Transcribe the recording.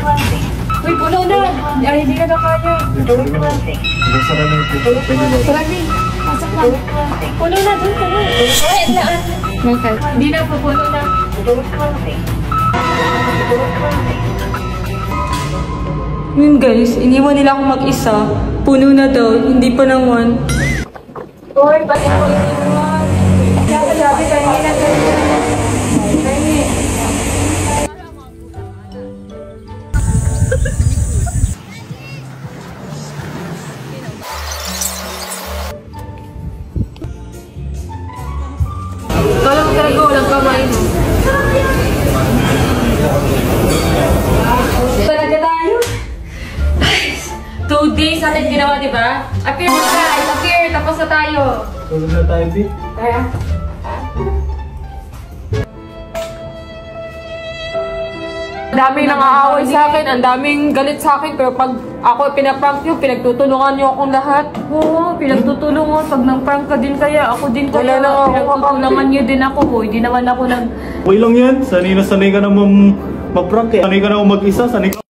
Uy, puno na! Ay, hindi ka na kaya. Marami. Pasok lang. Puno na, doon ka na. Ay, laan. Bakit? Hindi na, pupuno na. Yun guys, iniwan nila akong mag-isa. Puno na daw, hindi pa naman. Uy, bakit mo iniwan? Sabi, tayo na tayo. Walang talaga, walang kamay mo. Talaga tayo? 2 days natin ginawa, di ba? Appear mo guys! Appear! Tapos na tayo! Tulog na tayo, B. Kaya? Ang daming nang-aaway sa akin, ang daming galit sa akin, pero pag ako pinaprank nyo, pinagtutulungan nyo akong lahat. Oo, pinagtutulungan. Pag nang-prank ka din kaya, ako din Wala kaya. na ako. Pinagtutulungan nyo din ako. Hindi naman ako Okay lang yan. Sanay na sanay ka na mag-prank eh. Sanay ka na mag-isa, sanay ka